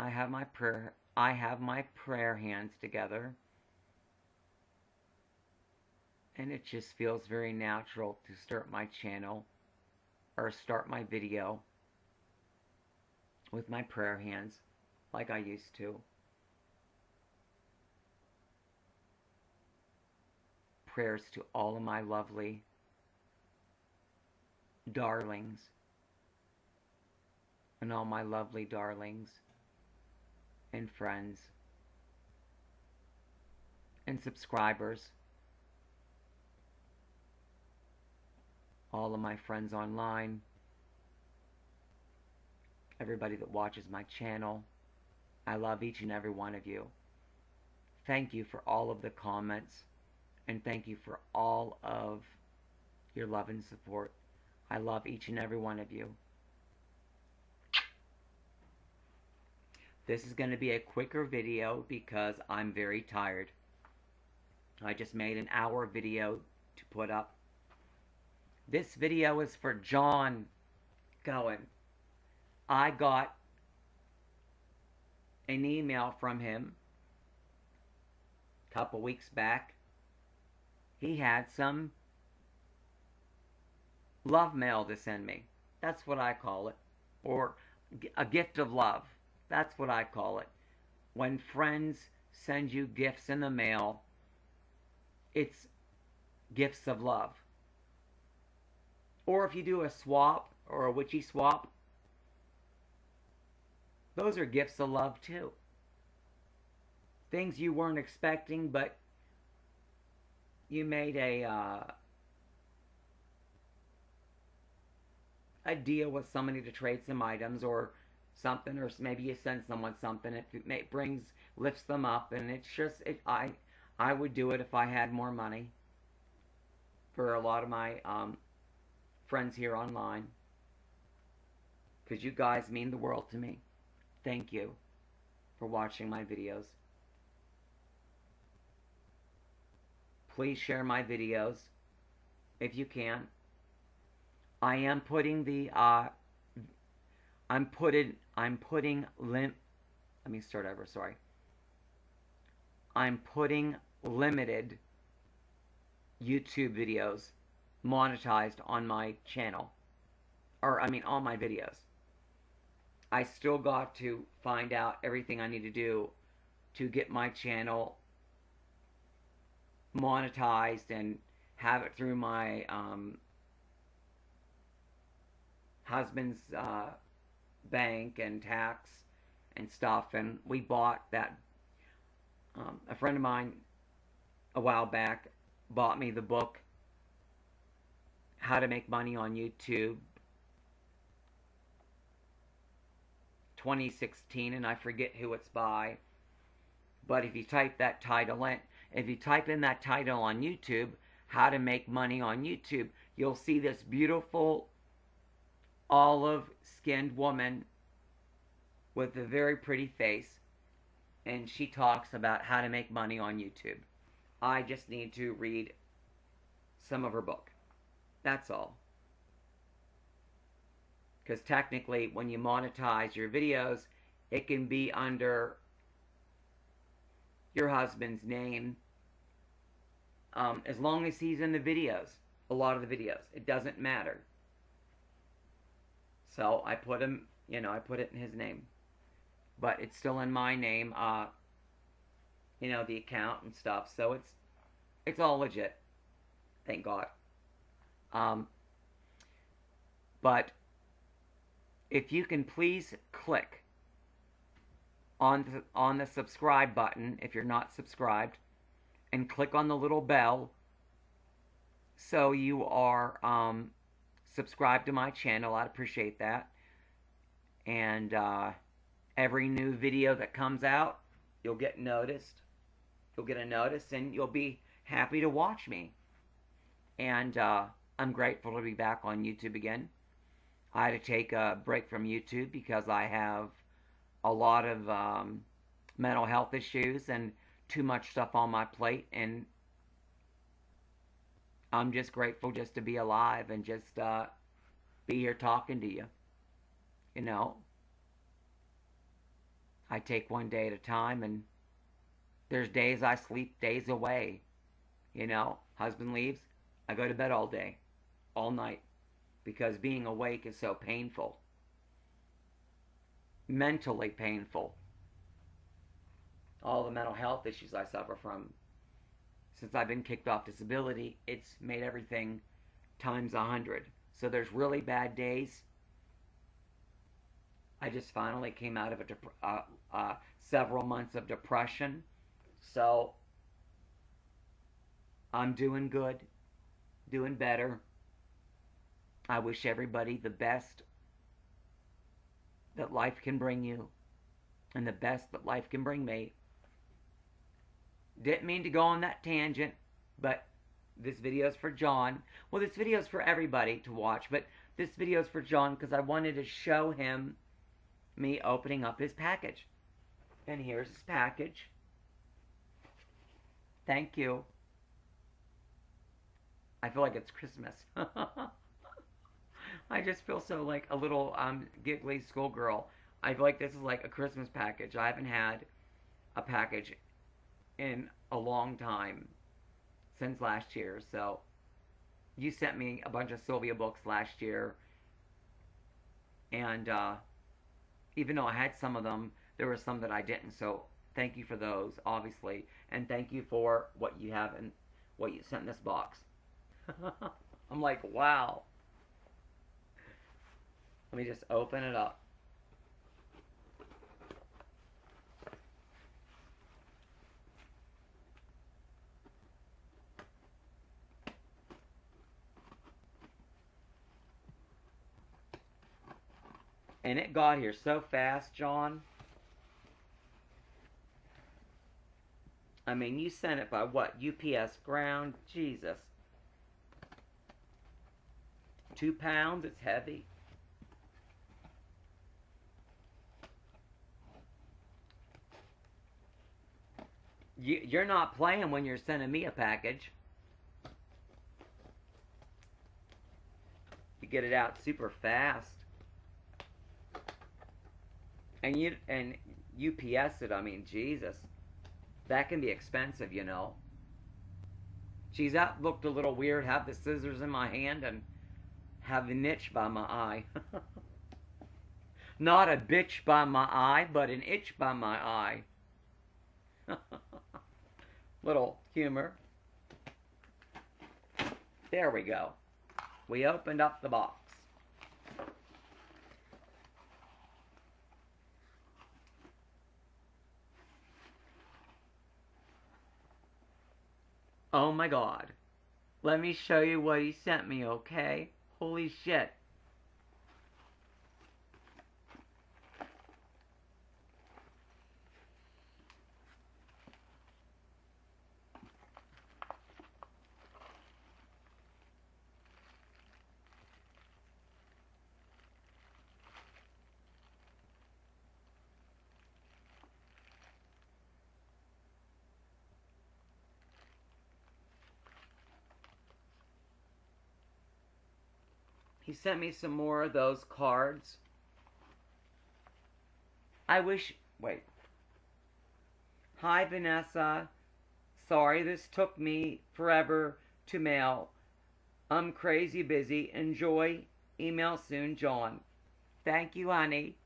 I have my prayer hands together, and it just feels very natural to start my channel or start my video with my prayer hands like I used to. Prayers to all of my lovely darlings and all my lovely darlings and friends and subscribers, all of my friends online, everybody that watches my channel. I love each and every one of you. Thank you for all of the comments, and thank you for all of your love and support. I love each and every one of you. This is going to be a quicker video because I'm very tired. I just made an hour video to put up. This video is for John Cohen. I got an email from him a couple weeks back. He had some love mail to send me. That's what I call it. Or a gift of love. That's what I call it. When friends send you gifts in the mail, it's gifts of love. Or if you do a swap or a witchy swap, those are gifts of love too. Things you weren't expecting, but you made a deal with somebody to trade some items or something, or maybe you send someone something. It lifts them up, and it's just I would do it if I had more money. For a lot of my friends here online, because you guys mean the world to me. Thank you for watching my videos. Please share my videos if you can. I am putting the I'm putting limited YouTube videos monetized on my channel. On my videos. I still got to find out everything I need to do to get my channel monetized and have it through my husband's bank and tax and stuff. And we bought that. A friend of mine a while back bought me the book How to Make Money on YouTube 2016, and I forget who it's by. But if you type that title in, if you type in that title on YouTube, How to Make Money on YouTube, you'll see this beautiful olive-skinned woman with a very pretty face, and she talks about how to make money on YouTube. I just need to read some of her book. That's all. Because technically, when you monetize your videos, it can be under your husband's name, as long as he's in the videos. A lot of the videos, it doesn't matter. So I put him, I put it in his name, but it's still in my name. The account and stuff. So it's all legit. Thank God. But if you can please click on the subscribe button if you're not subscribed, and click on the little bell so you are subscribed to my channel. I'd appreciate that. And every new video that comes out, you'll get noticed. You'll get a notice, and you'll be happy to watch me. And I'm grateful to be back on YouTube again. I had to take a break from YouTube because I have a lot of mental health issues and too much stuff on my plate, and I'm just grateful just to be alive and just be here talking to you. I take one day at a time, and there's days I sleep days away. You know, husband leaves, I go to bed all day, all night, because being awake is so painful, mentally painful. All the mental health issues I suffer from since I've been kicked off disability, it's made everything times 100. So there's really bad days. I just finally came out of several months of depression. So I'm doing good, doing better. I wish everybody the best that life can bring you and the best that life can bring me. Didn't mean to go on that tangent, but this video is for John. Well, this video is for everybody to watch, but this video is for John because I wanted to show him me opening up his package. And here's his package. Thank you. I feel like it's Christmas. I just feel so like a little giggly schoolgirl. I feel like this is like a Christmas package. I haven't had a package in a long time, since last year. So you sent me a bunch of Sylvia books last year, and even though I had some of them, there were some that I didn't. So thank you for those, obviously, and thank you for what you have and what you sent in this box. I'm like, wow. Let me just open it up. And it got here so fast, John. I mean, you sent it by what? UPS ground? Jesus. 2 pounds? It's heavy. You're not playing when you're sending me a package. You get it out super fast. And UPS it, I mean, Jesus. That can be expensive, you know. Geez, that looked a little weird. Have the scissors in my hand and have an itch by my eye. Not a bitch by my eye, but an itch by my eye. Little humor. There we go. We opened up the box. Oh my God. Let me show you what he sent me, okay? Holy shit. He sent me some more of those cards. Wait. Hi, Vanessa. Sorry this took me forever to mail. I'm crazy busy. Enjoy. Email soon, John. Thank you, honey.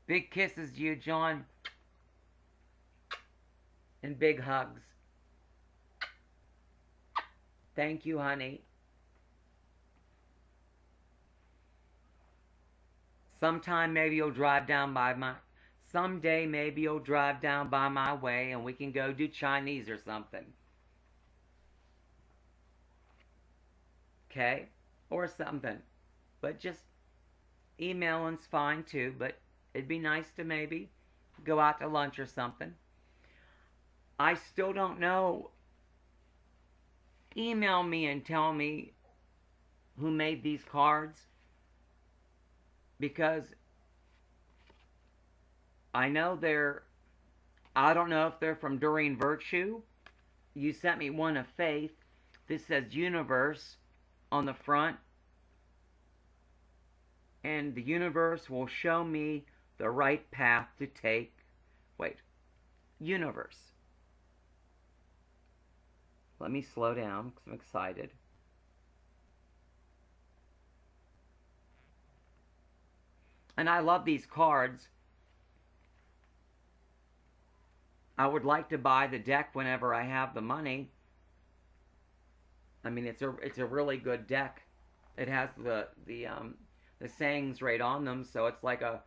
Big kisses to you, John. And big hugs. Thank you, honey. Someday maybe you'll drive down by my way and we can go do Chinese or something. Okay? Or something. But just emailing's fine too, but it'd be nice to maybe go out to lunch or something. I still don't know. Email me and tell me who made these cards, because I know I don't know if they're from Doreen Virtue. You sent me one of Faith. This says universe on the front, and the universe will show me the right path to take. Wait, universe. Let me slow down because I'm excited. And I love these cards. I would like to buy the deck whenever I have the money. I mean, it's a really good deck. It has the sayings right on them, so it's like a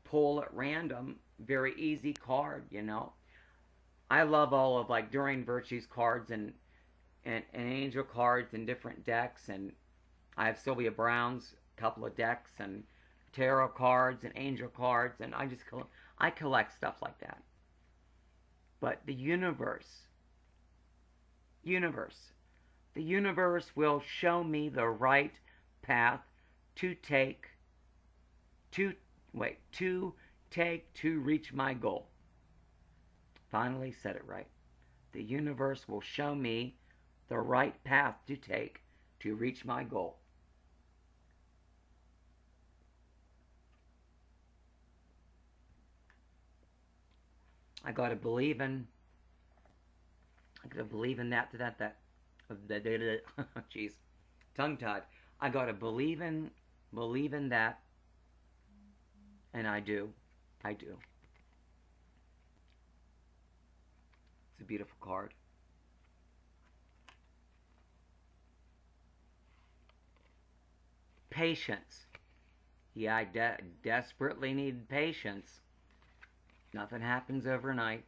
pull at random, very easy card, you know. I love all of like During Virtues cards and angel cards and different decks, and I have Sylvia Brown's couple of decks and tarot cards and angel cards, and I collect stuff like that. But the universe, the universe will show me the right path to take to reach my goal. Finally said it right. The universe will show me the right path to take to reach my goal. I gotta believe in that. Jeez, tongue-tied. I gotta believe in that, and I do. It's a beautiful card. Patience. Yeah, I desperately need patience. Nothing happens overnight.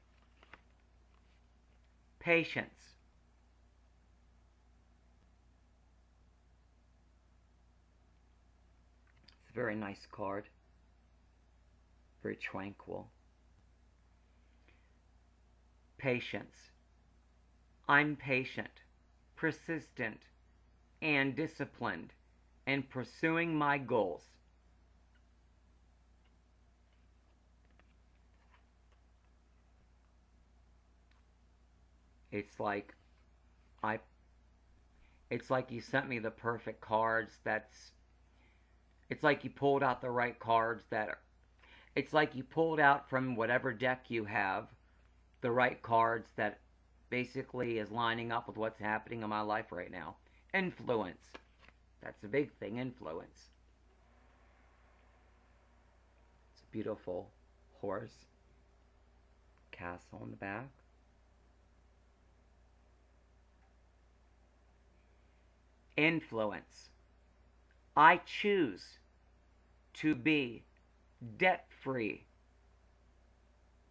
Patience. It's a very nice card. Very tranquil. Patience. I'm patient, persistent, and disciplined in pursuing my goals. It's like you sent me the perfect cards. It's like you pulled out the right cards it's like you pulled out from whatever deck you have the right cards that basically is lining up with what's happening in my life right now. Influence. That's a big thing, influence. It's a beautiful horse. Castle in the back. Influence. I choose to be debt-free.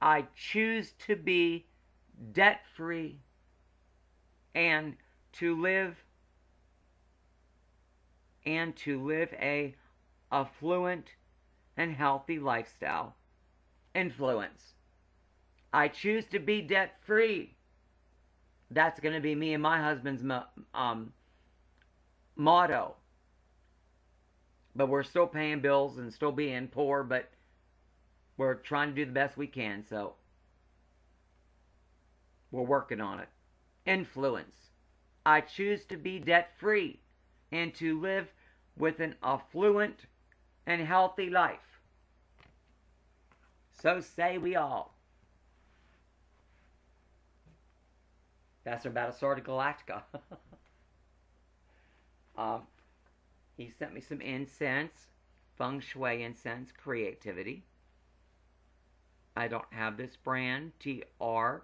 I choose to be debt-free and to live a affluent and healthy lifestyle. Influence. I choose to be debt-free. That's going to be me and my husband's motto. But we're still paying bills and still being poor, but we're trying to do the best we can, so we're working on it. Influence. I choose to be debt-free and to live with an affluent and healthy life. So say we all. That's about Battlestar Galactica. He sent me some incense, feng shui incense, creativity. I don't have this brand, TRILOKA.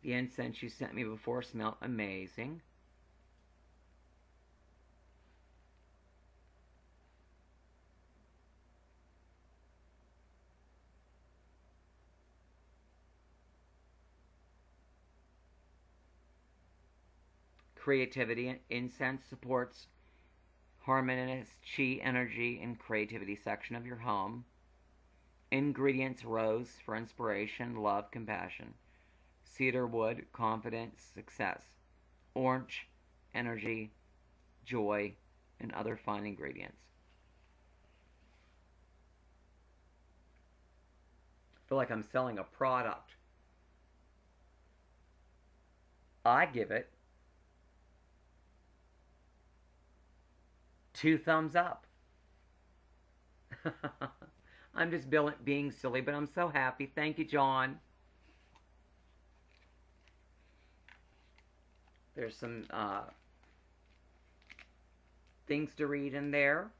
The incense you sent me before smelled amazing. Creativity incense supports harmonious chi energy and creativity section of your home. Ingredients: rose for inspiration, love, compassion. Cedar wood, confidence, success. Orange, energy, joy, and other fine ingredients. I feel like I'm selling a product. I give it 2 thumbs up. I'm just being silly, but I'm so happy. Thank you, John. There's some things to read in there.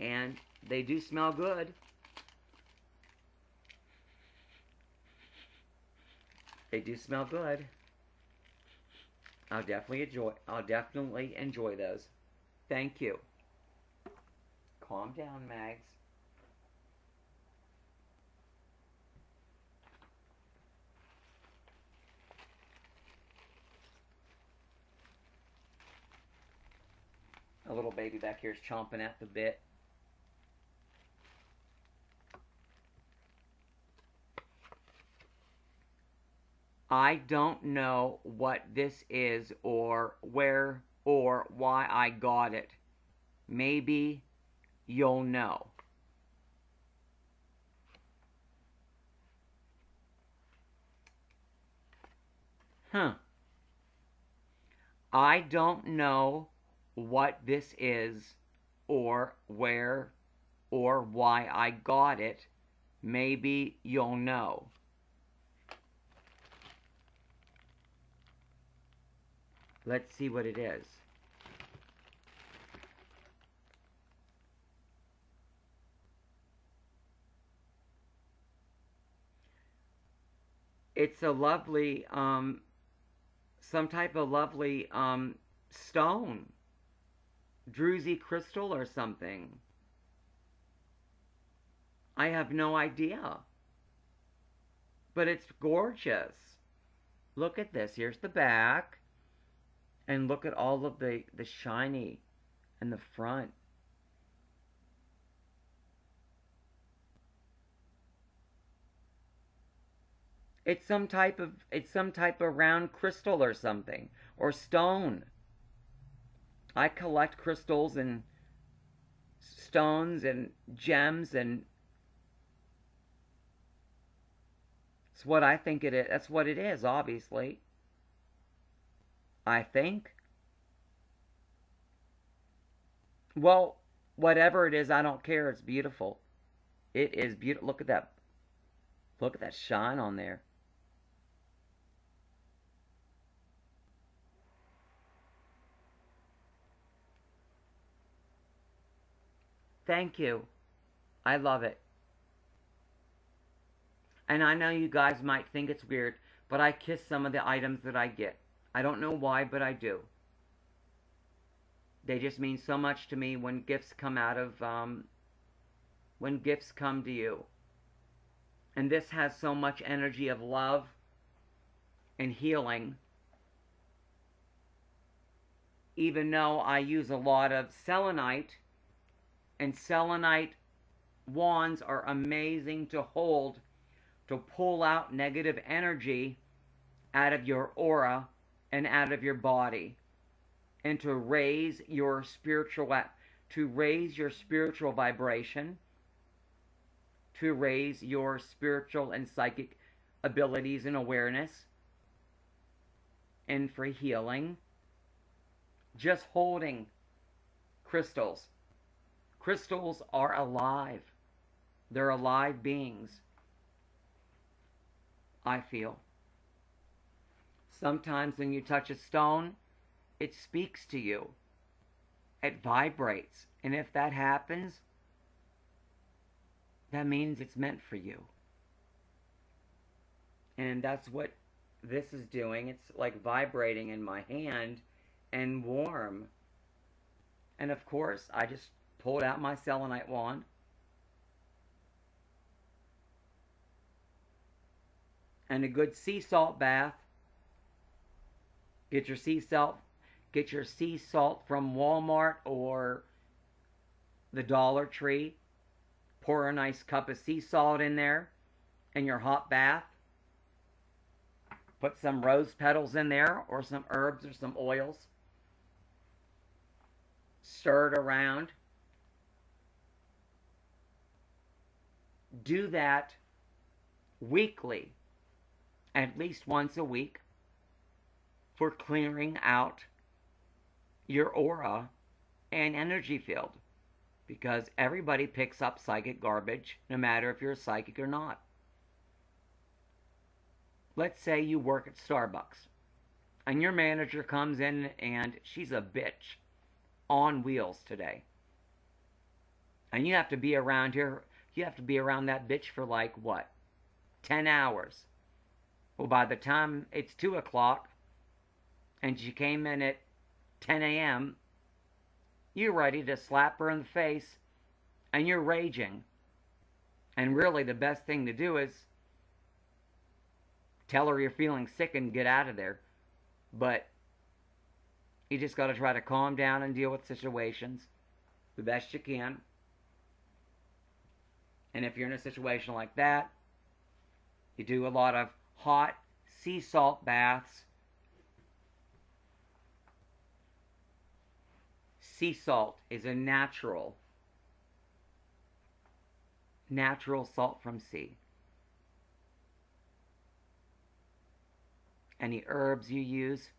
And they do smell good. They do smell good. I'll definitely enjoy those. Thank you. Calm down, Mags. A little baby back here is chomping at the bit. I don't know what this is or where or why I got it. Maybe you'll know. I don't know what this is or where or why I got it. Maybe you'll know. Let's see what it is. It's a lovely, some type of lovely stone. Druzy crystal or something. I have no idea. But it's gorgeous. Look at this. Here's the back. And look at all of the shiny in the front. It's some type of round crystal or something, or stone. I collect crystals and stones and gems, and it's what I think it is. That's what it is, obviously. I think. Well, whatever it is, I don't care. It's beautiful. It is beautiful. Look at that. Look at that shine on there. Thank you. I love it. And I know you guys might think it's weird, but I kiss some of the items that I get. I don't know why, but I do. They just mean so much to me when gifts come when gifts come to you. And this has so much energy of love and healing. Even though I use a lot of selenite, and selenite wands are amazing to hold, to pull out negative energy out of your aura and out of your body, and to raise your spiritual vibration, to raise your spiritual and psychic abilities and awareness, and for healing. Just holding crystals. Crystals are alive. They're alive beings, I feel. Sometimes when you touch a stone, it speaks to you. It vibrates. And if that happens, that means it's meant for you. And that's what this is doing. It's like vibrating in my hand and warm. And of course, I just pulled out my selenite wand. And a good sea salt bath. Get your sea salt from Walmart or the Dollar Tree. Pour a nice cup of sea salt in there in your hot bath. Put some rose petals in there or some herbs or some oils. Stir it around. Do that weekly, at least once a week. for clearing out your aura and energy field, because everybody picks up psychic garbage, no matter if you're a psychic or not. Let's say you work at Starbucks, and your manager comes in and she's a bitch on wheels today. And you have to be around here, you have to be around that bitch for like, what, 10 hours. Well, by the time it's 2 o'clock, and she came in at 10 a.m., you're ready to slap her in the face, and you're raging. And really, the best thing to do is tell her you're feeling sick and get out of there. But you just got to try to calm down and deal with situations the best you can. And if you're in a situation like that, you do a lot of hot sea salt baths. Sea salt is a natural salt from sea. Any herbs you use.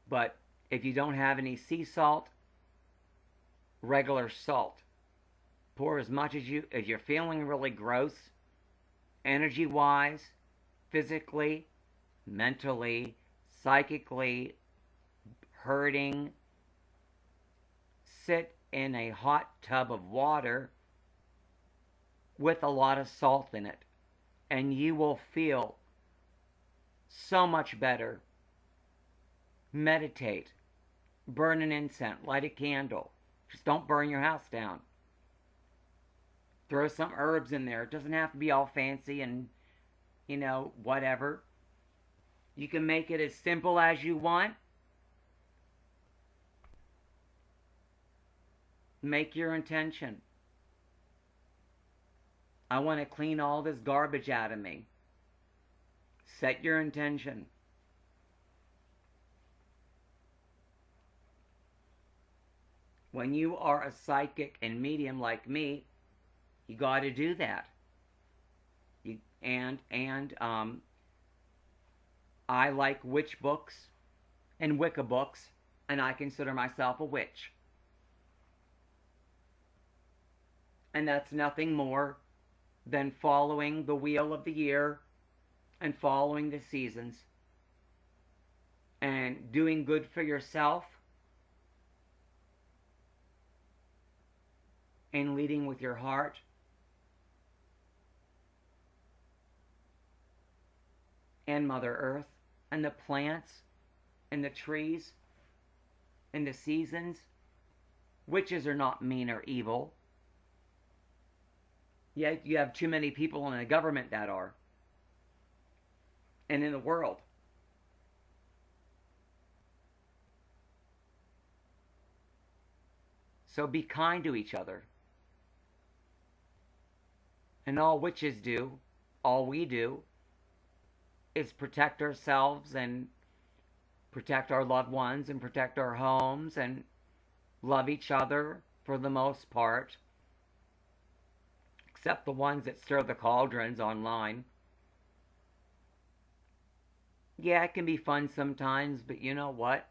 But if you don't have any sea salt, regular salt. Pour as much as if you're feeling really gross, energy-wise, physically, mentally, psychically, hurting, sit in a hot tub of water with a lot of salt in it, and you will feel so much better. Meditate, burn an incense, light a candle. Just don't burn your house down. Throw some herbs in there. It doesn't have to be all fancy and, whatever. You can make it as simple as you want. Make your intention. I want to clean all this garbage out of me. Set your intention. When you are a psychic and medium like me, you got to do that. I like witch books and Wicca books, and I consider myself a witch. And that's nothing more than following the wheel of the year and following the seasons and doing good for yourself and leading with your heart. And Mother Earth, and the plants, and the trees, and the seasons. Witches are not mean or evil. Yet you have too many people in the government that are. And in the world. So be kind to each other. And all witches do, all we do, is protect ourselves and protect our loved ones and protect our homes and love each other for the most part. Except the ones that stir the cauldrons online. Yeah, it can be fun sometimes, but you know what?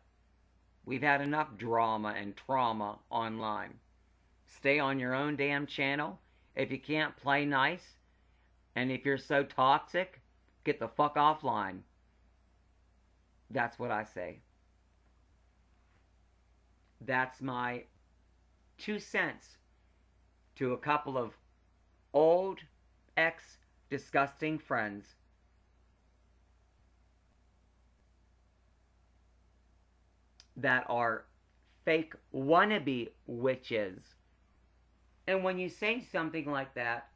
We've had enough drama and trauma online. Stay on your own damn channel. If you can't play nice, and if you're so toxic, get the fuck offline. That's what I say. That's my 2 cents to a couple of old, ex-disgusting friends. That are fake wannabe witches. And when you say something like that,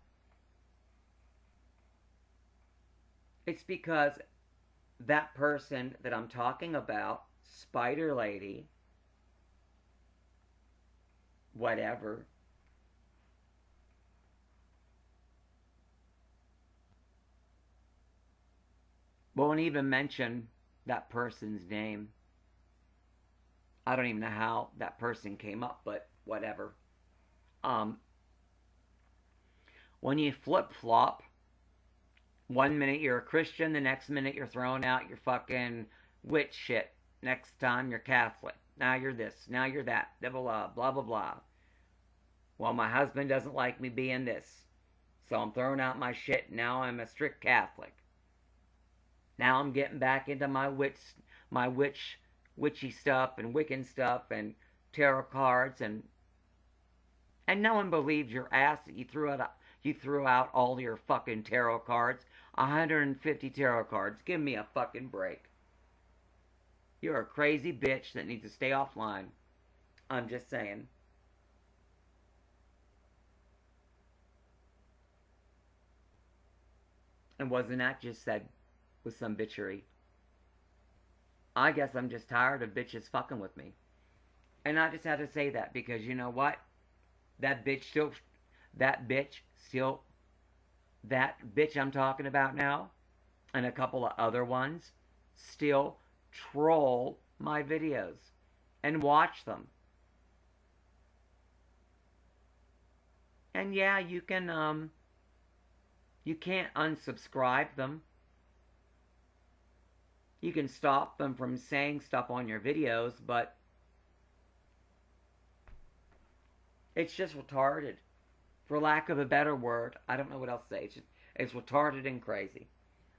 it's because that person that I'm talking about, Spider Lady, whatever, won't even mention that person's name. I don't even know how that person came up, but whatever. When you flip-flop One minute you're a Christian, the next minute you're throwing out your fucking witch shit. Next time you're Catholic. Now you're this, now you're that, blah, blah, blah, blah, blah. Well, my husband doesn't like me being this, so I'm throwing out my shit. Now I'm a strict Catholic. Now I'm getting back into my witchy stuff and Wiccan stuff and tarot cards, and no one believes your ass that you threw out all your fucking tarot cards. 150 tarot cards. Give me a fucking break. You're a crazy bitch that needs to stay offline. I'm just saying. And wasn't that just said with some bitchery? I guess I'm just tired of bitches fucking with me. And I just had to say that because you know what? That bitch I'm talking about now, and a couple of other ones, still troll my videos and watch them. And yeah, you can't unsubscribe them. You can stop them from saying stuff on your videos, but it's just retarded. For lack of a better word, I don't know what else to say. It's retarded and crazy.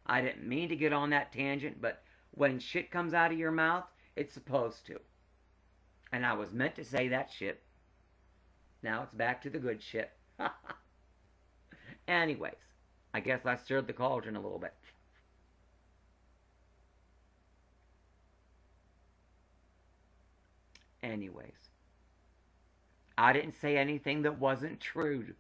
I didn't mean to get on that tangent, but when shit comes out of your mouth, it's supposed to. And I was meant to say that shit. Now it's back to the good shit. Anyways, I guess I stirred the cauldron a little bit. Anyways, I didn't say anything that wasn't true.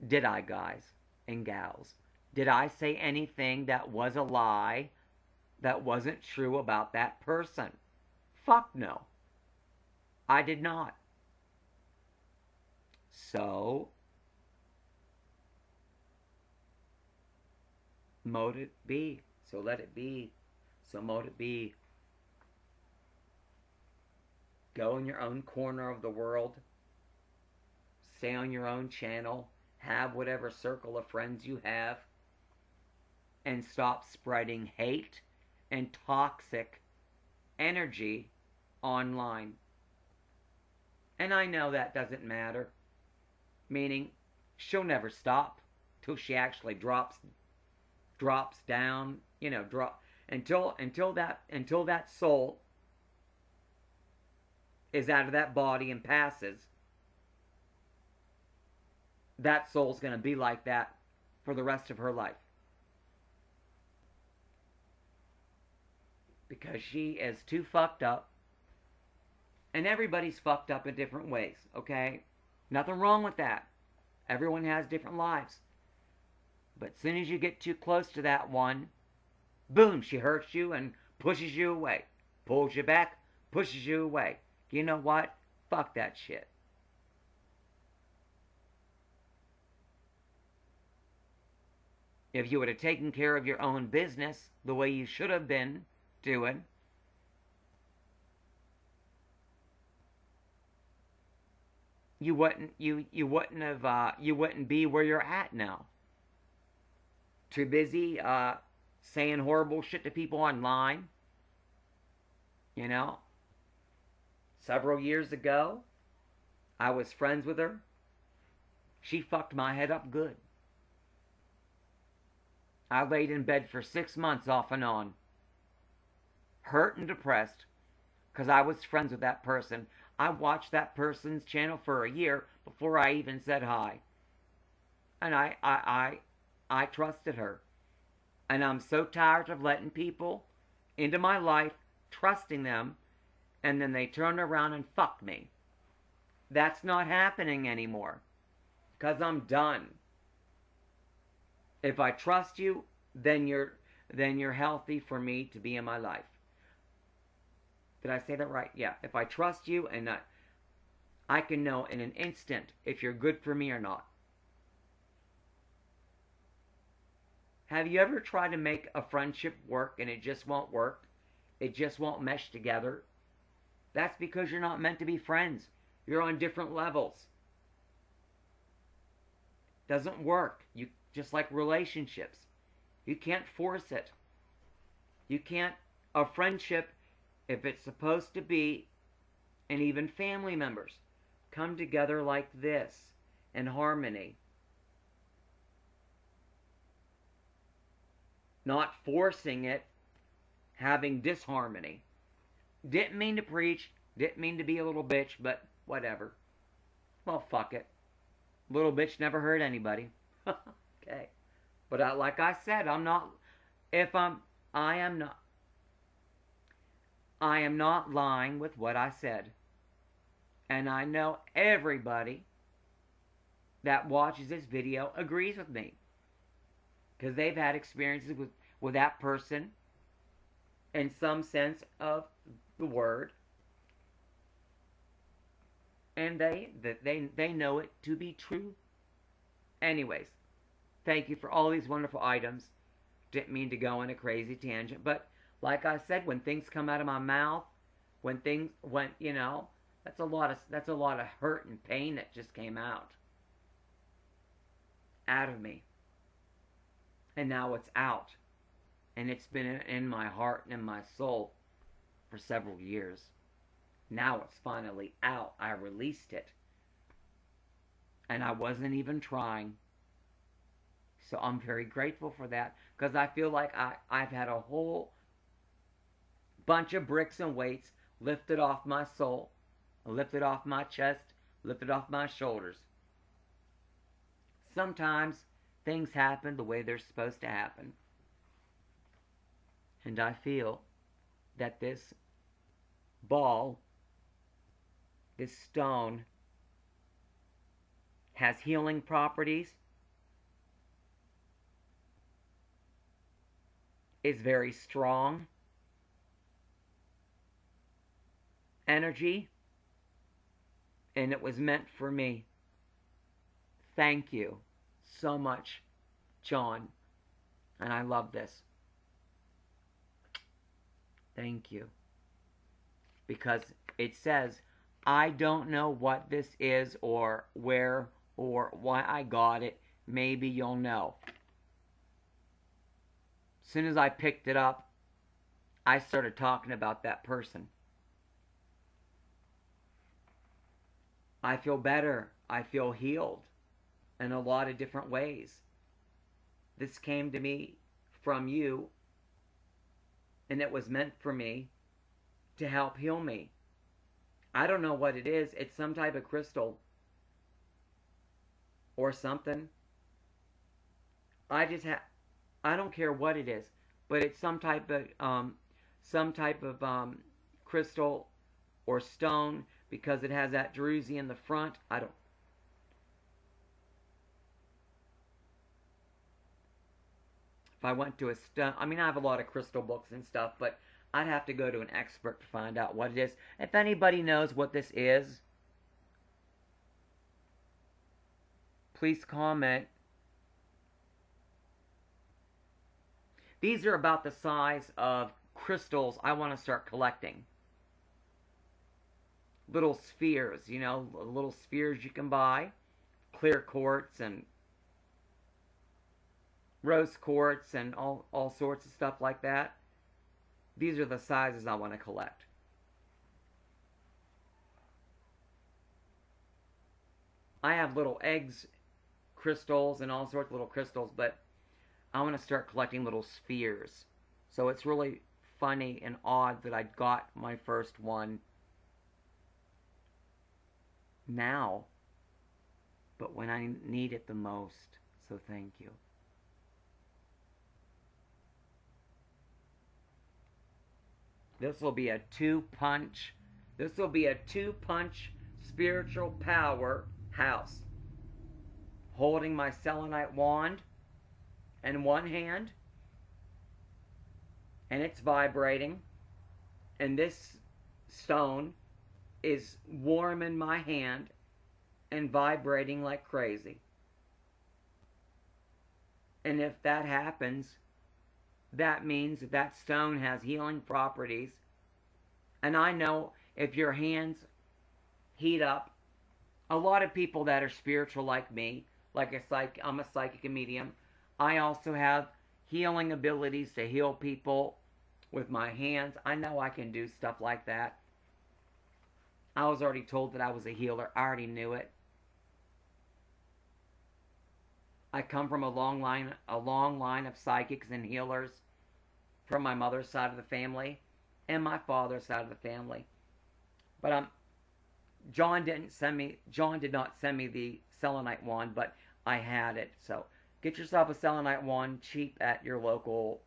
Did I, guys and gals? Did I say anything that was a lie, that wasn't true about that person? Fuck no. I did not. So, mote it be. So let it be. So mote it be. Go in your own corner of the world. Stay on your own channel. Have whatever circle of friends you have. And stop spreading hate and toxic energy online. And I know that doesn't matter. Meaning, she'll never stop till she actually drops down. You know, until that soul is out of that body and passes. That soul's going to be like that for the rest of her life. Because she is too fucked up. And everybody's fucked up in different ways, okay? Nothing wrong with that. Everyone has different lives. But as soon as you get too close to that one, boom, she hurts you and pushes you away. Pulls you back, pushes you away. You know what? Fuck that shit. If you would have taken care of your own business the way you should have been doing, you wouldn't be where you're at now. Too busy saying horrible shit to people online. You know? Several years ago, I was friends with her. She fucked my head up good. I laid in bed for 6 months off and on. Hurt and depressed. Because I was friends with that person. I watched that person's channel for a year before I even said hi. And I trusted her. And I'm so tired of letting people into my life, trusting them, and then they turn around and fuck me. That's not happening anymore. Because I'm done. If I trust you, then you're healthy for me to be in my life. Did I say that right? Yeah. If I trust you, and I can know in an instant if you're good for me or not. Have you ever tried to make a friendship work and it just won't work? It just won't mesh together? That's because you're not meant to be friends. You're on different levels. Doesn't work. Just like relationships. You can't force it. You can't, a friendship, if it's supposed to be, and even family members, come together like this in harmony. Not forcing it, having disharmony. Didn't mean to preach, didn't mean to be a little bitch, but whatever. Well, fuck it. Little bitch never hurt anybody. Okay. But like I said, I'm not, I am not lying with what I said. And I know everybody that watches this video agrees with me. Because they've had experiences with that person in some sense of the word. And they know it to be true. Anyways, thank you for all these wonderful items. Didn't mean to go on a crazy tangent, but like I said, when things come out of my mouth, you know, that's a lot of hurt and pain that just came out of me. And now it's out. And it's been in my heart and in my soul for several years. Now it's finally out. I released it. And I wasn't even trying. So I'm very grateful for that. Because I feel like I've had a whole bunch of bricks and weights lifted off my soul. Lifted off my chest. Lifted off my shoulders. Sometimes things happen the way they're supposed to happen. And I feel that this ball, this stone, has healing properties, is very strong energy, and it was meant for me. Thank you so much, John. And I love this. Thank you. Because it says, I don't know what this is or where or why I got it. Maybe you'll know. As soon as I picked it up, I started talking about that person. I feel better. I feel healed in a lot of different ways. This came to me from you, and it was meant for me to help heal me. I don't know what it is. It's some type of crystal or something. I don't care what it is, but it's some type of crystal or stone, because it has that druzy in the front. If I went to a stone, I mean, I have a lot of crystal books and stuff, but I'd have to go to an expert to find out what it is. If anybody knows what this is, please comment. These are about the size of crystals I want to start collecting. Little spheres, you know, little spheres you can buy. Clear quartz and rose quartz and all sorts of stuff like that. These are the sizes I want to collect. I have little eggs, crystals, and all sorts of little crystals, but I want to start collecting little spheres. So it's really funny and odd that I got my first one now, but when I need it the most. So thank you. This will be a two-punch spiritual power house. Holding my selenite wand in one hand, and it's vibrating, and this stone is warm in my hand and vibrating like crazy. And if that happens, that means that stone has healing properties. And I know if your hands heat up, a lot of people that are spiritual like me, I'm a psychic and medium, I also have healing abilities to heal people with my hands. I know I can do stuff like that. I was already told that I was a healer. I already knew it. I come from a long line of psychics and healers from my mother's side of the family and my father's side of the family. But John did not send me the selenite wand, but I had it. So get yourself a selenite wand cheap at your local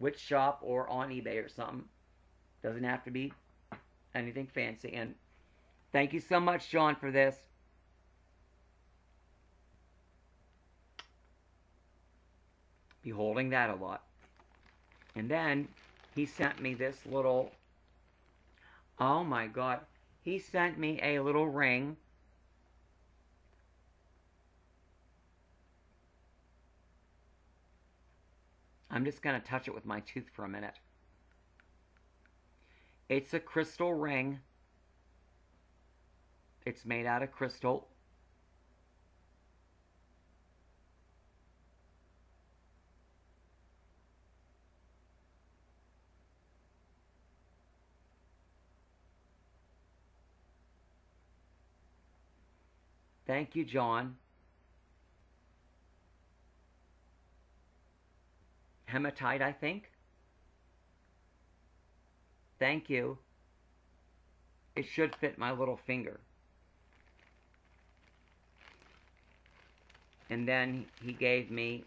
witch shop or on eBay or something. Doesn't have to be anything fancy. And thank you so much, John, for this. Be holding that a lot. And then he sent me this little, oh my God, he sent me a little ring. I'm just going to touch it with my tooth for a minute. It's a crystal ring. It's made out of crystal. Thank you, John. Hematite, I think. Thank you. It should fit my little finger. And then he gave me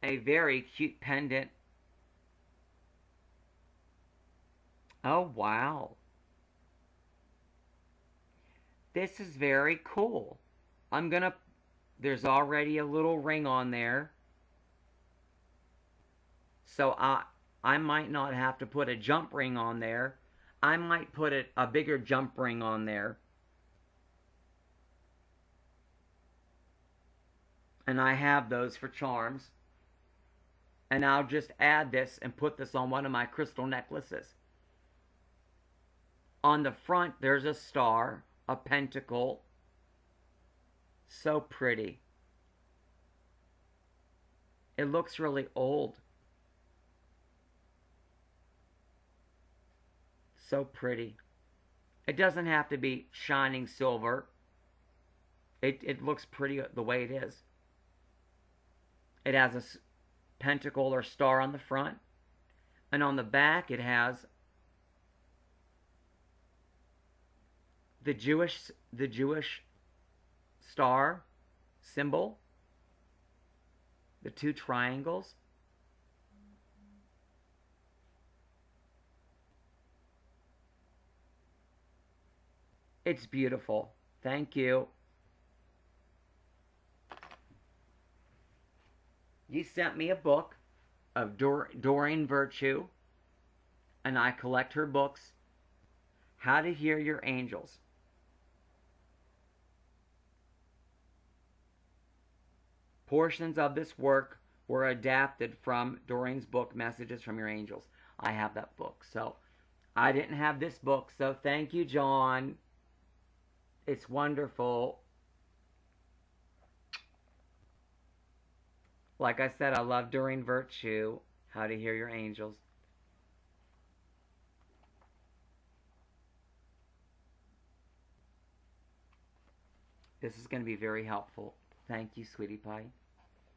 a very cute pendant. Oh, wow. This is very cool. There's already a little ring on there. So I might not have to put a jump ring on there. I might put a bigger jump ring on there. And I have those for charms. And I'll just add this and put this on one of my crystal necklaces. On the front, there's a star, a pentacle. So pretty. It looks really old. So pretty. It doesn't have to be shining silver. It looks pretty the way it is. It has a pentacle or star on the front. And on the back it has the Jewish star symbol. The two triangles. It's beautiful. Thank you. You sent me a book of Doreen Virtue, and I collect her books. How to Hear Your Angels. Portions of this work were adapted from Doreen's book, Messages from Your Angels. I have that book. So, I didn't have this book, so thank you, John. It's wonderful. Like I said, I love Doreen Virtue, How to Hear Your Angels. This is going to be very helpful. Thank you, sweetie pie.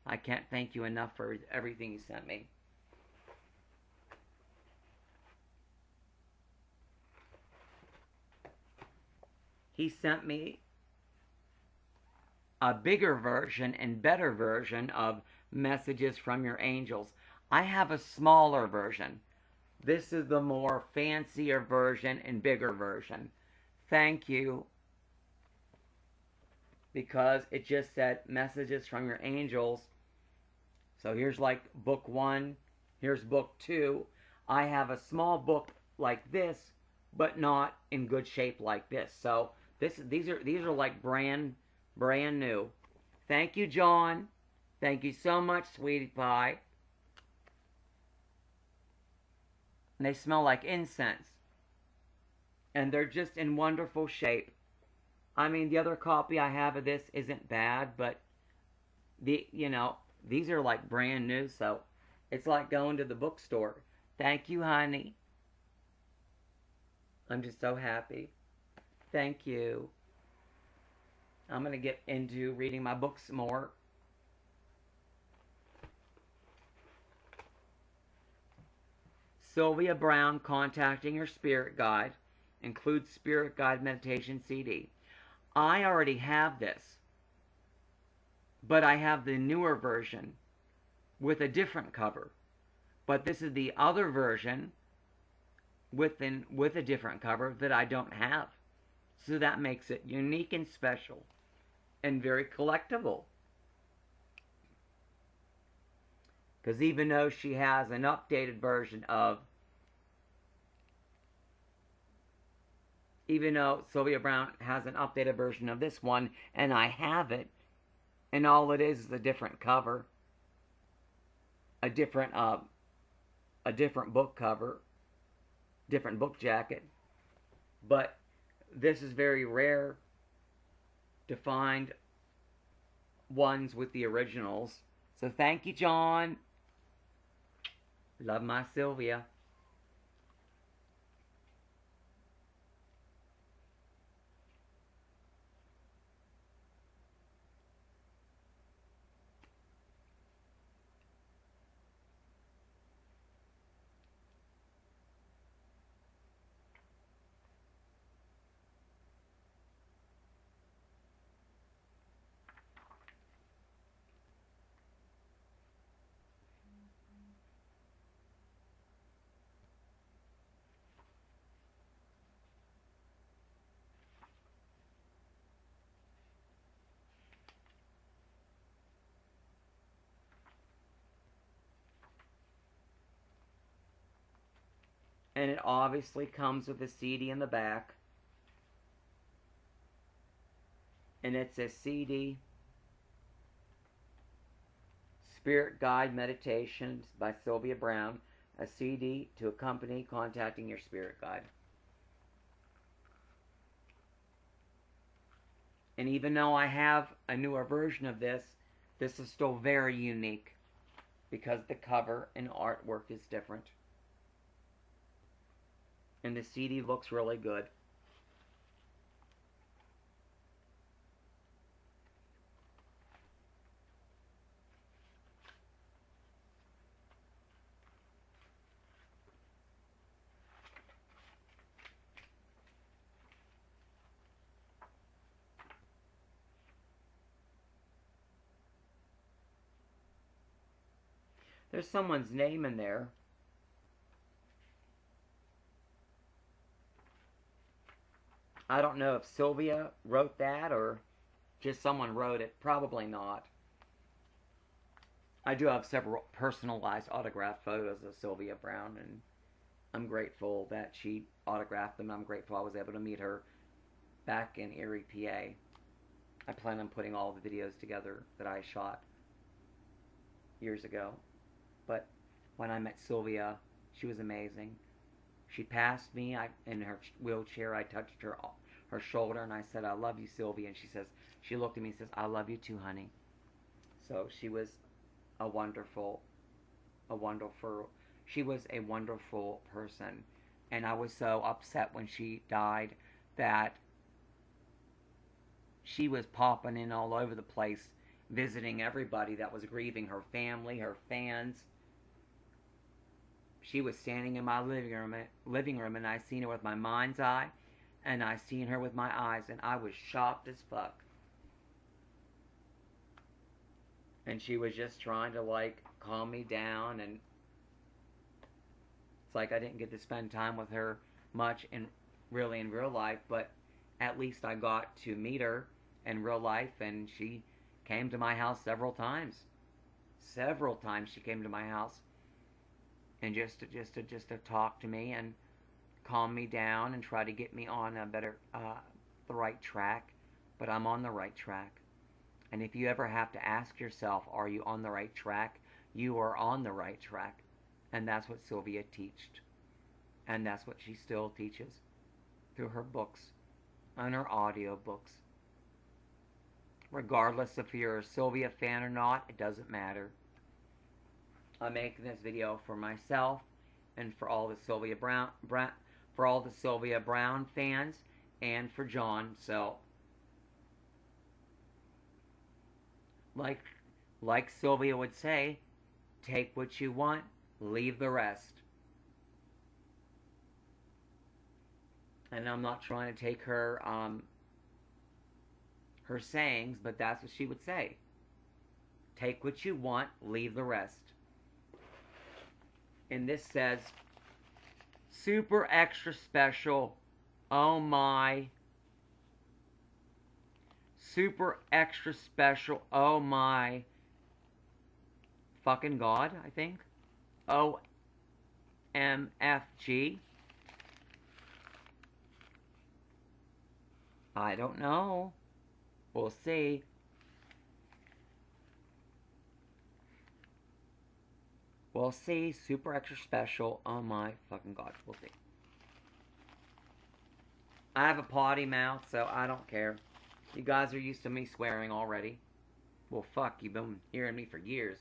I can't thank you enough for everything you sent me. He sent me a bigger version and better version of Messages from Your Angels. I have a smaller version. This is the more fancier version and bigger version. Thank you. Because it just said Messages from Your Angels. So here's like book 1. Here's book 2. I have a small book like this, but not in good shape like this. So these are like brand new. Thank you, John. Thank you so much, sweetie pie. And they smell like incense. And they're just in wonderful shape. I mean, the other copy I have of this isn't bad, but These are like brand new, so it's like going to the bookstore. Thank you, honey. I'm just so happy. Thank you. I'm going to get into reading my books more. Sylvia Brown, Contacting Your Spirit Guide, includes Spirit Guide Meditation CD. I already have this, but I have the newer version with a different cover. But this is the other version with a different cover that I don't have. So that makes it unique and special and very collectible. Because even though she has an updated version of, even though Sylvia Brown has an updated version of this one, and I have it, and all it is a different cover, a different book cover, different book jacket. But this is very rare to find ones with the originals. So thank you, John. Love my Sylvia. And it obviously comes with a CD in the back. And it's a CD, Spirit Guide Meditations by Sylvia Brown, a CD to accompany Contacting Your Spirit Guide. And even though I have a newer version of this, this is still very unique because the cover and artwork is different. And the CD looks really good. There's someone's name in there. I don't know if Sylvia wrote that or just someone wrote it. Probably not. I do have several personalized autographed photos of Sylvia Brown, and I'm grateful that she autographed them. I'm grateful I was able to meet her back in Erie, PA. I plan on putting all the videos together that I shot years ago. But when I met Sylvia, she was amazing. She passed me in her wheelchair. I touched her shoulder and I said, "I love you, Sylvia." And she looked at me and says, "I love you too, honey." So she was a wonderful person. And I was so upset when she died that she was popping in all over the place, visiting everybody that was grieving, her family, her fans. She was standing in my living room, and I seen her with my mind's eye, and I seen her with my eyes, and I was shocked as fuck. And she was just trying to like calm me down, and it's like I didn't get to spend time with her much in real life, but at least I got to meet her in real life, and she came to my house several times. Several times she came to my house, and just to talk to me and calm me down and try to get me on a better the right track. But I'm on the right track. And if you ever have to ask yourself, are you on the right track? You are on the right track. And that's what Sylvia teached. And that's what she still teaches through her books and her audio books. regardless if you're a Sylvia fan or not, it doesn't matter. I'm making this video for myself and for all the Sylvia Brown fans and for John. So, like Sylvia would say, take what you want, leave the rest. And I'm not trying to take her her sayings, but that's what she would say. Take what you want, leave the rest. And this says, super extra special, oh my. Super extra special, oh my fucking God, I think. OMFG. I don't know. We'll see. We'll see. Super extra special. Oh my fucking God. We'll see. I have a potty mouth, so I don't care. You guys are used to me swearing already. Well, fuck. You've been hearing me for years.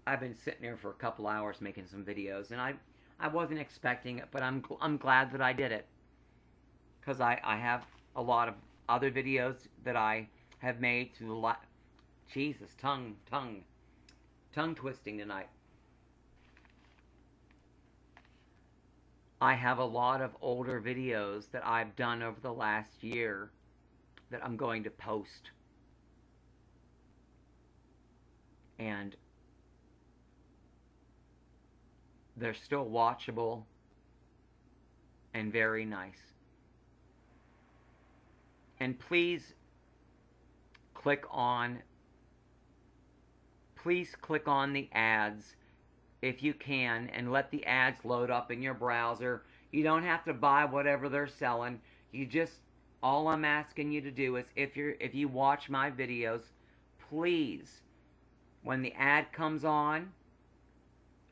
I've been sitting here for a couple hours making some videos, and I wasn't expecting it, but I'm glad that I did it. Because I have a lot of other videos that I have made to a lot. Jesus, tongue twisting tonight. I have a lot of older videos that I've done over the last year that I'm going to post. And they're still watchable and very nice. And please click on the ads if you can, and let the ads load up in your browser. You don't have to buy whatever they're selling. You just, all I'm asking you to do is, if you watch my videos, please, when the ad comes on,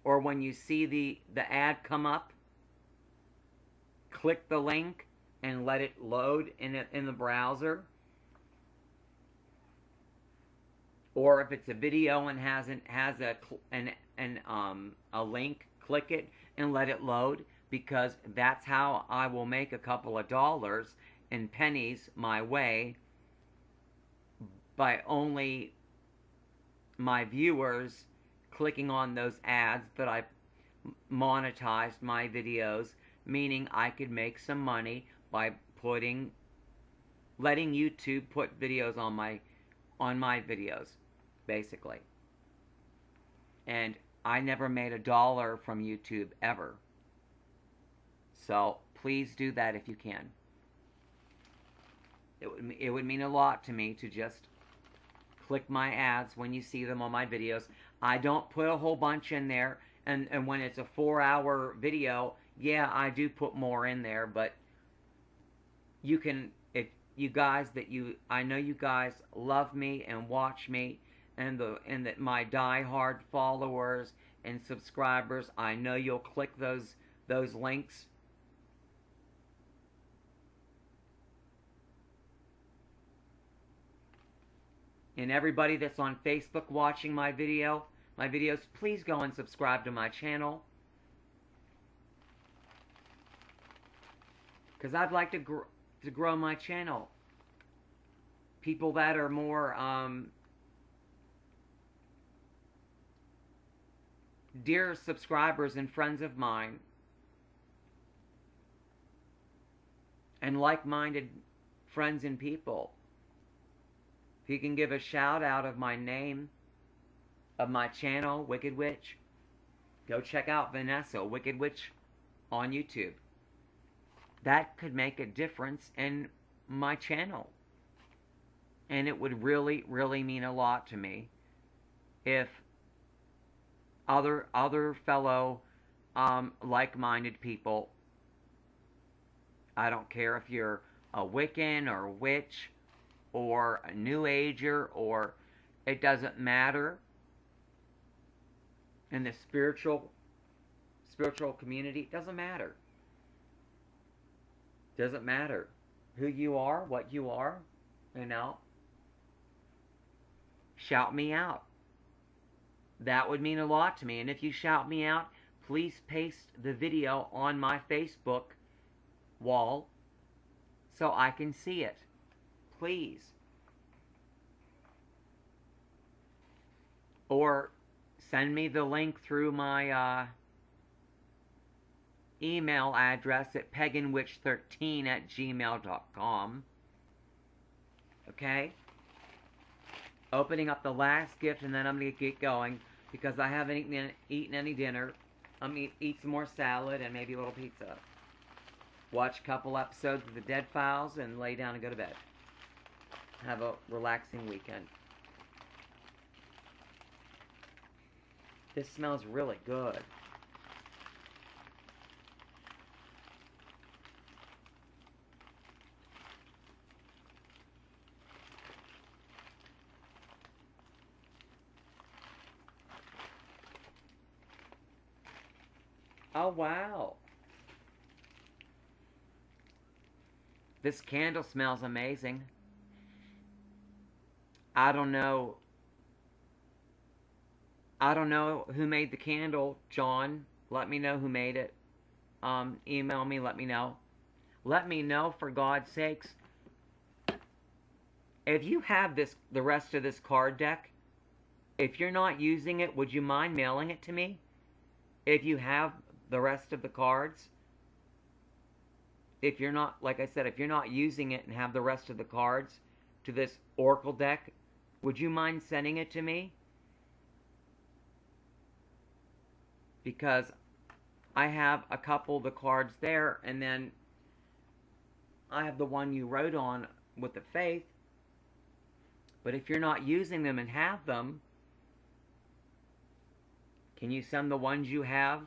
or when you see the ad come up, click the link and let it load in the browser. Or if it's a video and has a link, click it and let it load, because that's how I will make a couple of dollars and pennies my way, by only my viewers clicking on those ads that I monetized my videos, meaning I could make some money by letting YouTube put videos on my videos, basically. And I never made $1 from YouTube ever. So please do that if you can. It would mean a lot to me to just click my ads when you see them on my videos. I don't put a whole bunch in there, and when it's a 4-hour video, yeah, I do put more in there, but you can, if you guys I know you guys love me and watch me, and that my die-hard followers and subscribers, I know you'll click those links. And everybody that's on Facebook watching my videos, please go and subscribe to my channel. Because I'd like to grow my channel. People that are more dear subscribers and friends of mine, and like-minded friends and people. If you can give a shout out of my name, of my channel, Wicked Witch, go check out Vanessa, Wicked Witch, on YouTube. That could make a difference in my channel. And it would really, really mean a lot to me if other fellow like-minded people, I don't care if you're a Wiccan or a witch or a New Ager, or it doesn't matter, in the spiritual community, it doesn't matter. Doesn't matter who you are, what you are, you know. Shout me out. That would mean a lot to me. And if you shout me out, please paste the video on my Facebook wall so I can see it. Please. Or send me the link through my email address at paganwitch13@gmail.com. Okay? Opening up the last gift, and then I'm going to get going because I haven't eaten any dinner. I'm going to eat some more salad and maybe a little pizza. Watch a couple episodes of The Dead Files and lay down and go to bed. Have a relaxing weekend. This smells really good. Oh, wow. This candle smells amazing. I don't know who made the candle, John. Let me know who made it. Email me, let me know. Let me know, for God's sakes. If you have the rest of this card deck, if you're not using it, would you mind mailing it to me? If you have the rest of the cards, if you're not, like I said, if you're not using it and have the rest of the cards to this Oracle deck, would you mind sending it to me? Because I have a couple of the cards there, and then I have the one you wrote on with the faith. But if you're not using them and have them, can you send the ones you have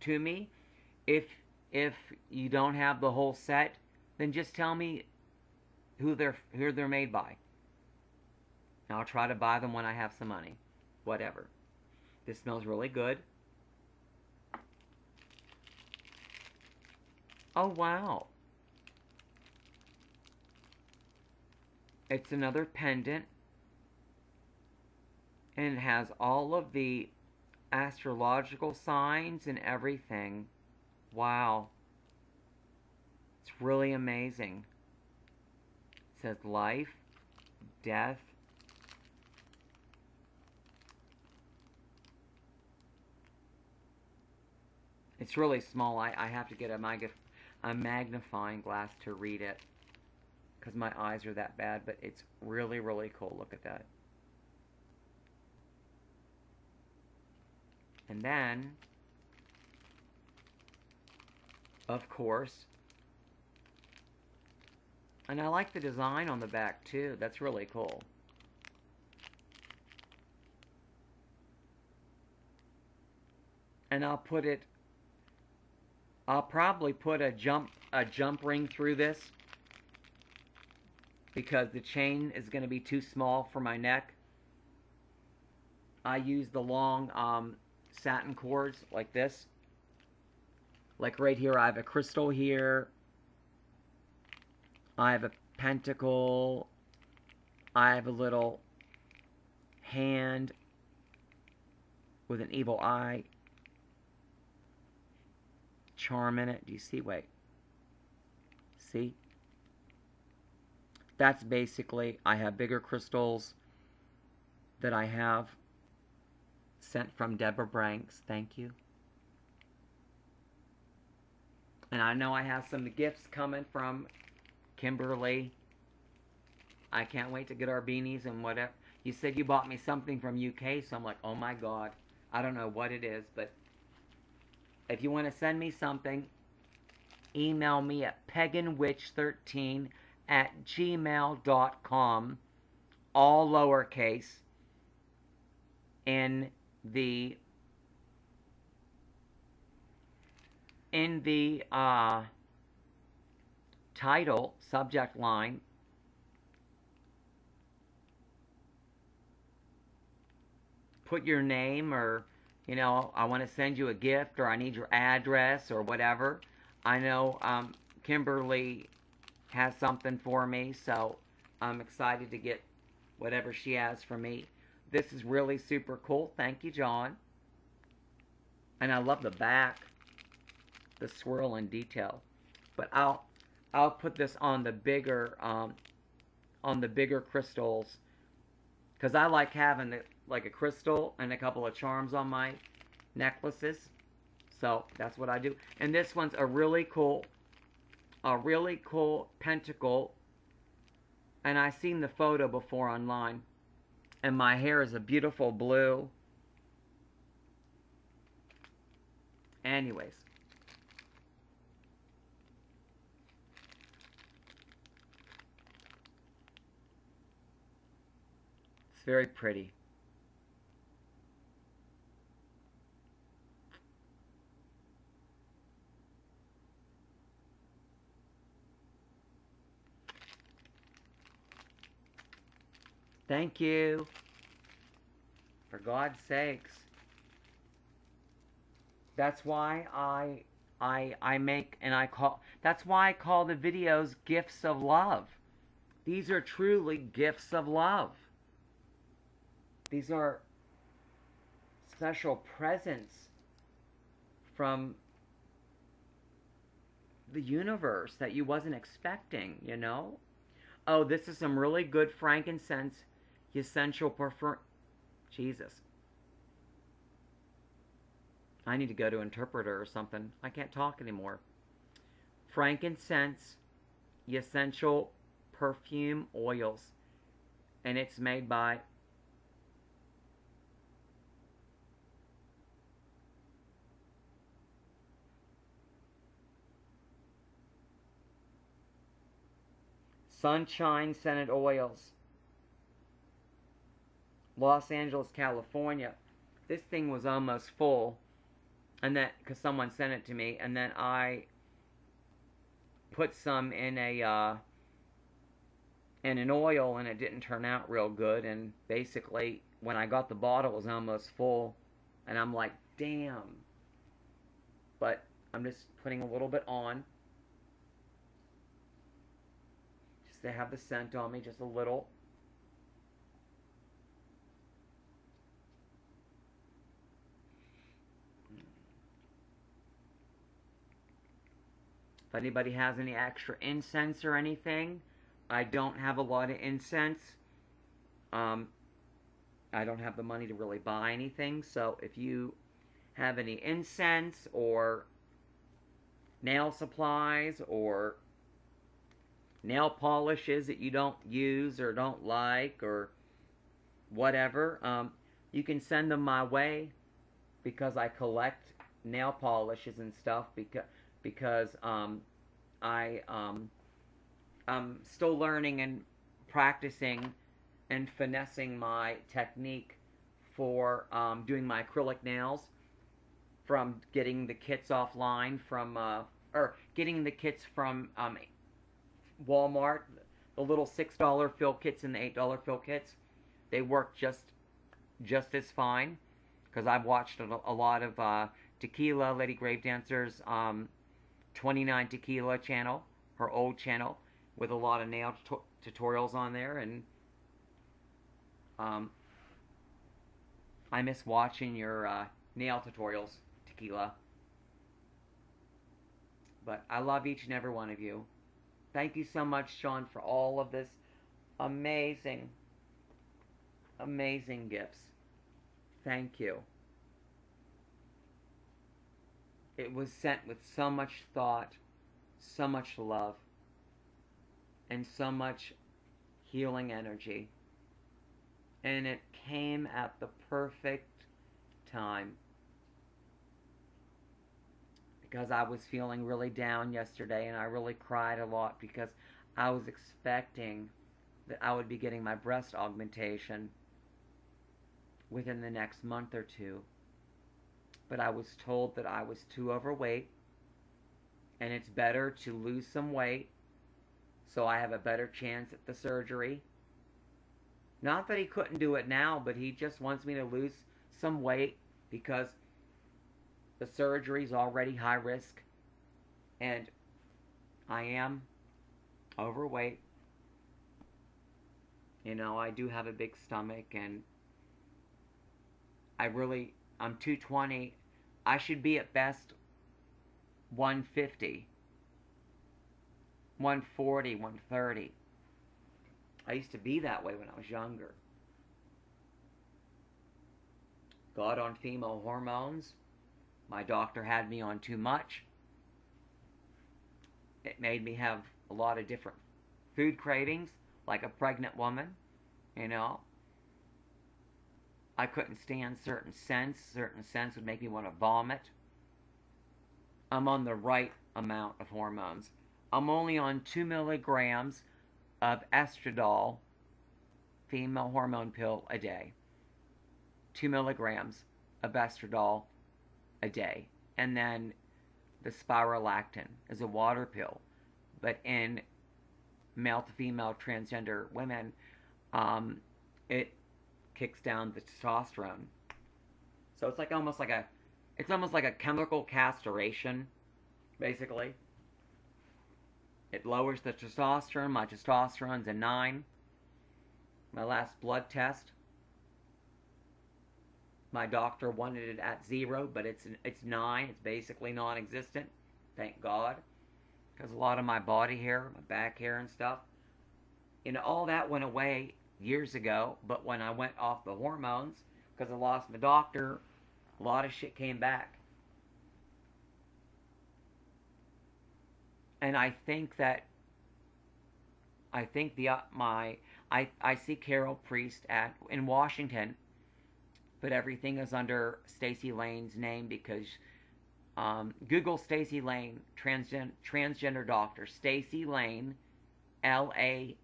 to me? If you don't have the whole set, then just tell me who they're made by. And I'll try to buy them when I have some money. Whatever. This smells really good. Oh, wow. It's another pendant. And it has all of the astrological signs and everything. Wow. It's really amazing. It says life, death. It's really small. I have to get a magnifying glass to read it because my eyes are that bad, but it's really, really cool. Look at that. And then, of course, and I like the design on the back too. That's really cool. And I'll probably put a jump ring through this because the chain is going to be too small for my neck. I use the long satin cords like this. Like right here, I have a crystal here. I have a pentacle. I have a little hand with an evil eye charm in it. Do you see? Wait. See? That's basically, I have bigger crystals that I have sent from Deborah Branks. Thank you. And I know I have some gifts coming from Kimberly. I can't wait to get our beanies and whatever. You said you bought me something from UK, so I'm like, oh my God. I don't know what it is, but if you want to send me something, email me at paganwitch13@gmail.com, all lowercase, in the title, subject line. Put your name, or, you know, I want to send you a gift, or I need your address, or whatever. I know Kimberly has something for me, so I'm excited to get whatever she has for me. This is really super cool. Thank you, John. And I love the back, the swirl and detail. But I'll put this on the bigger crystals, because I like having like a crystal and a couple of charms on my necklaces. So that's what I do. And this one's a really cool pentacle. And I seen the photo before online. And my hair is a beautiful blue. Anyways. It's very pretty. Thank you. For God's sakes. That's why I make and I call that's why I call the videos gifts of love. These are truly gifts of love. These are special presents from the universe that you wasn't expecting, you know? Oh, this is some really good frankincense essential perfume. Jesus. I need to go to interpreter or something. I can't talk anymore. Frankincense essential perfume oils. And it's made by Sunshine Scented Oils. Los Angeles, California. This thing was almost full, and that because someone sent it to me, and then I put some in an oil, and it didn't turn out real good. And basically, when I got the bottle, it was almost full, and I'm like, damn. But I'm just putting a little bit on, just to have the scent on me, just a little. If anybody has any extra incense or anything, I don't have a lot of incense. I don't have the money to really buy anything, so if you have any incense or nail supplies or nail polishes that you don't use or don't like or whatever, you can send them my way, because I collect nail polishes and stuff, because I'm still learning and practicing and finessing my technique for doing my acrylic nails, from getting the kits offline from or getting the kits from Walmart, the little $6 fill kits and the $8 fill kits. They work just as fine, because I've watched a lot of Tequila Lady Grave Dancer's 29 Tequila channel, her old channel, with a lot of nail tutorials on there, and I miss watching your nail tutorials, Tequila. But I love each and every one of you. Thank you so much, Sean, for all of this amazing, amazing gifts. Thank you. It was sent with so much thought, so much love, and so much healing energy. And it came at the perfect time, because I was feeling really down yesterday, and I really cried a lot, because I was expecting that I would be getting my breast augmentation within the next month or two. But I was told that I was too overweight, and it's better to lose some weight so I have a better chance at the surgery. Not that he couldn't do it now, but he just wants me to lose some weight, because the surgery is already high risk, and I am overweight. You know, I do have a big stomach, and I'm 220. I should be at best 150, 140, 130. I used to be that way when I was younger. Got on female hormones. My doctor had me on too much. It made me have a lot of different food cravings, like a pregnant woman, you know. I couldn't stand certain scents. Certain scents would make me want to vomit. I'm on the right amount of hormones. I'm only on 2 milligrams of estradiol, female hormone pill, a day. 2 milligrams of estradiol a day. And then the spirolactin is a water pill. But in male to female transgender women, it kicks down the testosterone. So it's almost like a chemical castration, basically. It lowers the testosterone. My testosterone's a 9. My last blood test, my doctor wanted it at 0, but it's 9. It's basically non-existent. Thank God. Because a lot of my body hair, my back hair and stuff, all that went away years ago. But when I went off the hormones, because I lost my doctor, a lot of shit came back. And I think I see Carol Priest in Washington, but everything is under Stacey Lane's name because Google Stacey Lane, transgender doctor, Stacey Lane, Lane,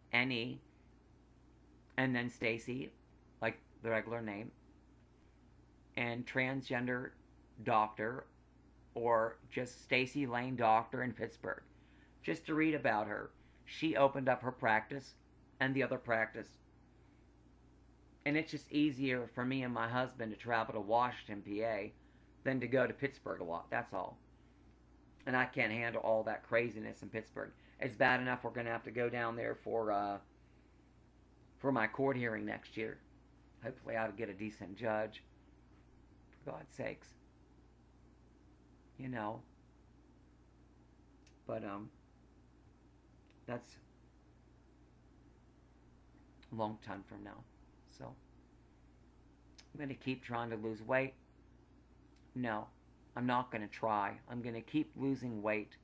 and then Stacey, like the regular name, and transgender doctor, or just Stacey Lane doctor in Pittsburgh. Just to read about her. She opened up her practice and the other practice. And it's just easier for me and my husband to travel to Washington, PA, than to go to Pittsburgh a lot. That's all. And I can't handle all that craziness in Pittsburgh. It's bad enough we're going to have to go down there for my court hearing next year. Hopefully I'll get a decent judge. For God's sakes. But, that's a long time from now. So, I'm going to keep trying to lose weight. No, I'm not going to try. I'm going to keep losing weight.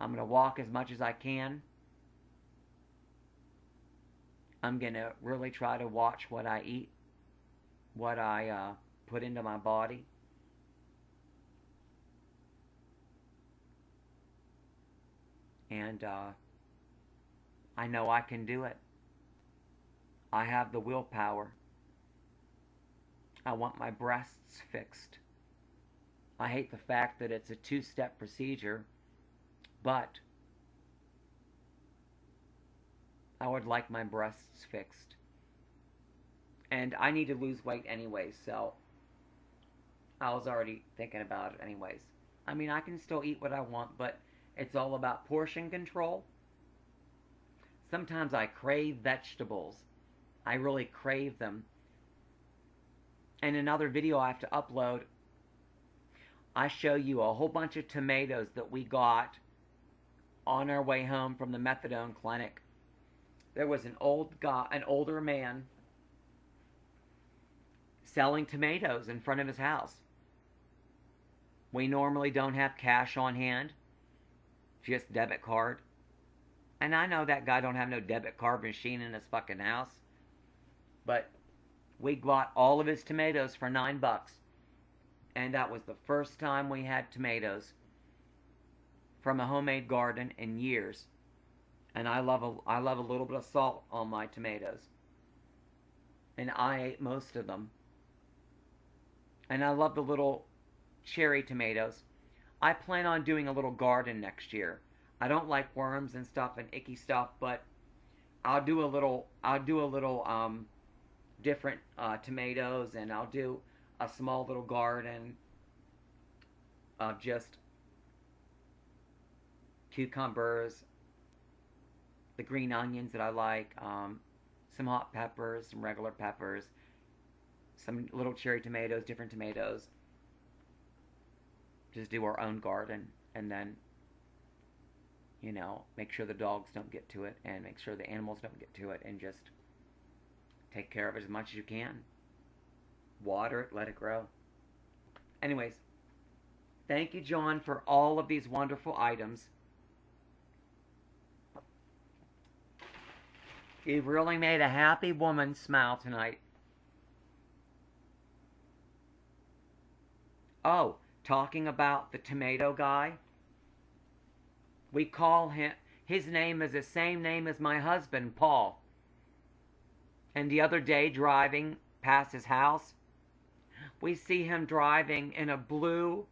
I'm going to walk as much as I can. I'm going to really try to watch what I eat, what I put into my body. And I know I can do it. I have the willpower. I want my breasts fixed. I hate the fact that it's a 2-step procedure, but I would like my breasts fixed. And I need to lose weight anyways, so I was already thinking about it anyways. I mean, I can still eat what I want, but it's all about portion control. Sometimes I crave vegetables. I really crave them. In another video I have to upload, I show you a whole bunch of tomatoes that we got on our way home from the methadone clinic. There was an older man, selling tomatoes in front of his house. We normally don't have cash on hand, just debit card. And I know that guy don't have no debit card machine in his fucking house. But we bought all of his tomatoes for $9. And that was the first time we had tomatoes from a homemade garden in years. And I love a little bit of salt on my tomatoes. And I ate most of them. And I love the little cherry tomatoes. I plan on doing a little garden next year. I don't like worms and stuff and icky stuff, but I'll do a little different tomatoes, and I'll do a small little garden of just cucumbers, the green onions that I like, some hot peppers, some regular peppers, some little cherry tomatoes, different tomatoes. Just do our own garden, and then, make sure the dogs don't get to it, and make sure the animals don't get to it, and just take care of it as much as you can. Water it, let it grow. Anyways, thank you, John, for all of these wonderful items. You've really made a happy woman smile tonight. Oh, talking about the tomato guy. We call him, his name is the same name as my husband, Paul. And the other day, driving past his house, we see him driving in a blue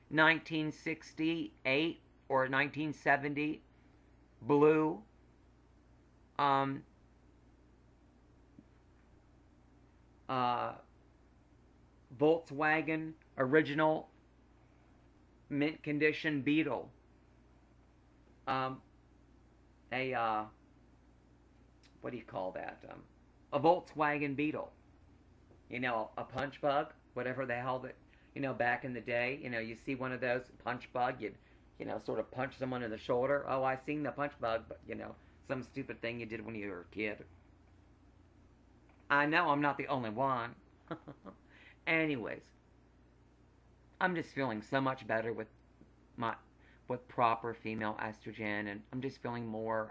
1968 or 1970 blue Volkswagen original mint condition Beetle. What do you call that? A Volkswagen Beetle. A punch bug, whatever the hell that, back in the day, you see one of those punch bug, you'd, sort of punch someone in the shoulder. Oh, I seen the punch bug, but, some stupid thing you did when you were a kid. I know I'm not the only one. Anyways, I'm just feeling so much better with proper female estrogen, and I'm just feeling more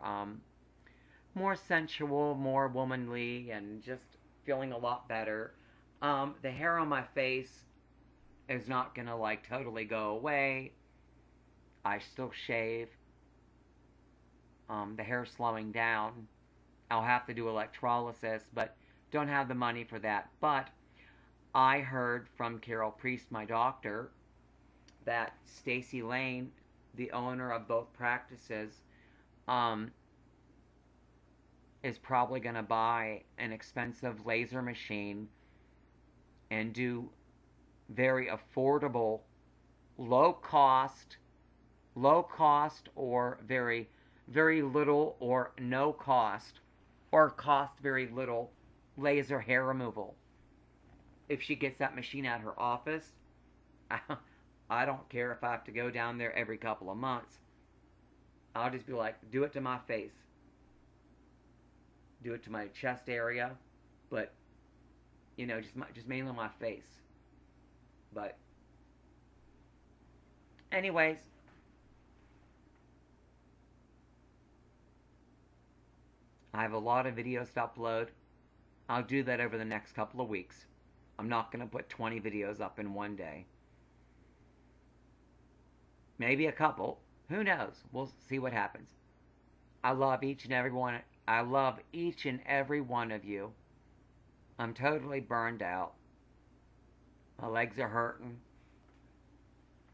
sensual, more womanly, and just feeling a lot better. The hair on my face is not gonna totally go away. I still shave. The hair's slowing down. I'll have to do electrolysis, but don't have the money for that. But I heard from Carol Priest, my doctor, that Stacy Lane, the owner of both practices, is probably going to buy an expensive laser machine and do very affordable, low cost or very, very little or no cost, or cost very little laser hair removal. If she gets that machine at her office, I don't care if I have to go down there every couple of months. I'll just be like, do it to my face. Do it to my chest area, but, just mainly my face. But, anyways, I have a lot of videos to upload. I'll do that over the next couple of weeks. I'm not going to put 20 videos up in one day. Maybe a couple. Who knows? We'll see what happens. I love each and every one. I love each and every one of you. I'm totally burned out. My legs are hurting.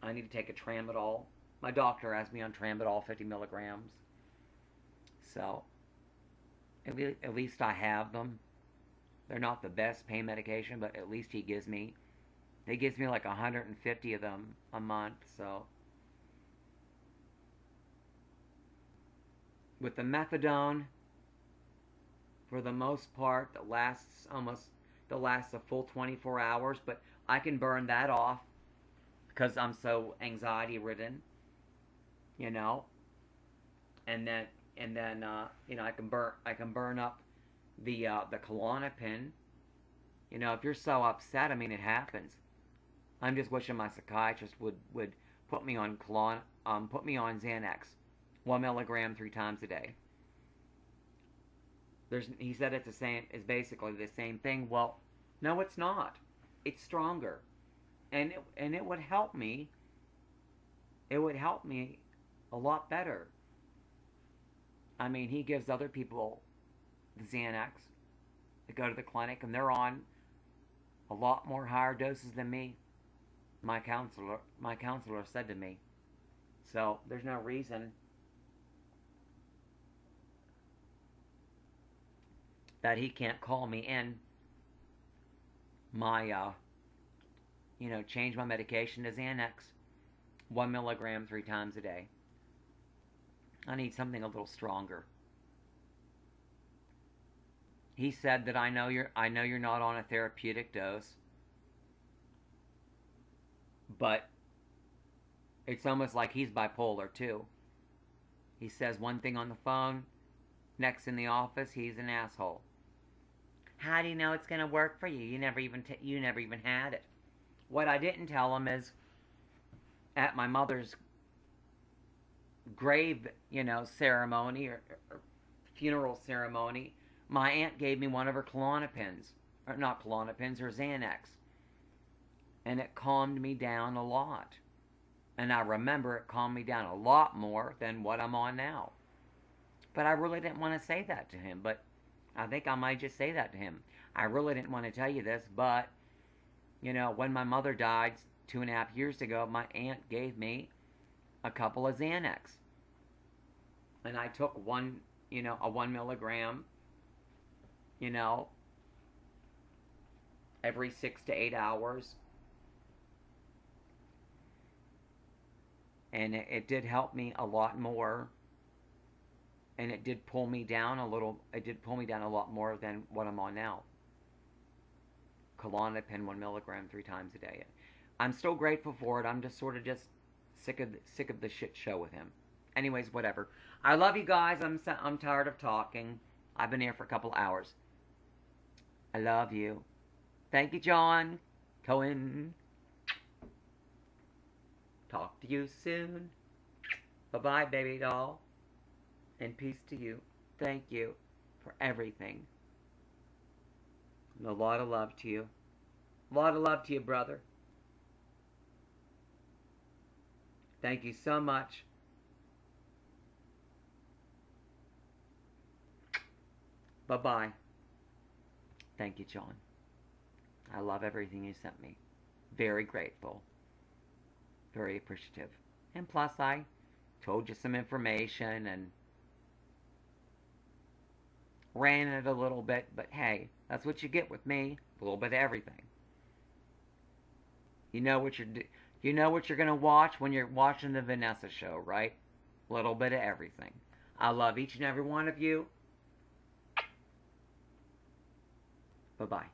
I need to take a tramadol. My doctor has me on tramadol, 50 milligrams. So, at least I have them. They're not the best pain medication, but at least he gives me like 150 of them a month, so. With the methadone, for the most part, that lasts a full 24 hours, but I can burn that off because I'm so anxiety ridden, and then I can burn up the Klonopin. If you're so upset, it happens. I'm just wishing my psychiatrist would put me on Xanax, 1 milligram 3 times a day. He said it's basically the same thing. Well, no, it's not. It's stronger, and it would help me. It would help me a lot better. He gives other people the Xanax that go to the clinic, and they're on a lot more higher doses than me. My counselor said to me. So there's no reason that he can't call me in my change my medication to Xanax, 1 milligram 3 times a day. I need something a little stronger. He said that I know you're not on a therapeutic dose, but it's almost like he's bipolar too. He says one thing on the phone, next in the office he's an asshole. How do you know it's going to work for you? You never even had it. What I didn't tell him is at my mother's grave, ceremony or funeral ceremony, my aunt gave me one of her Klonopins, or not Klonopins, or Xanax, and it calmed me down a lot. And I remember it calmed me down a lot more than what I'm on now. But I really didn't want to say that to him, but I think I might just say that to him. I really didn't want to tell you this, but, when my mother died 2.5 years ago, my aunt gave me a couple of Xanax. And I took a 1 milligram, every 6 to 8 hours. And it did help me a lot more. And it did pull me down a lot more than what I'm on now. Klonopin 1 milligram 3 times a day. I'm still grateful for it. I'm just sort of sick of the shit show with him. Anyways, whatever. I love you guys. I'm tired of talking. I've been here for a couple hours. I love you. Thank you, John Cohen. Talk to you soon. Bye-bye, baby doll. And peace to you. Thank you for everything. And a lot of love to you. A lot of love to you, brother. Thank you so much. Bye-bye. Thank you, John. I love everything you sent me. Very grateful. Very appreciative. And plus, I told you some information and ran it a little bit, but hey, that's what you get with me. A little bit of everything. You know what you're gonna watch when you're watching the Vanessa show, right? A little bit of everything. I love each and every one of you. Bye-bye.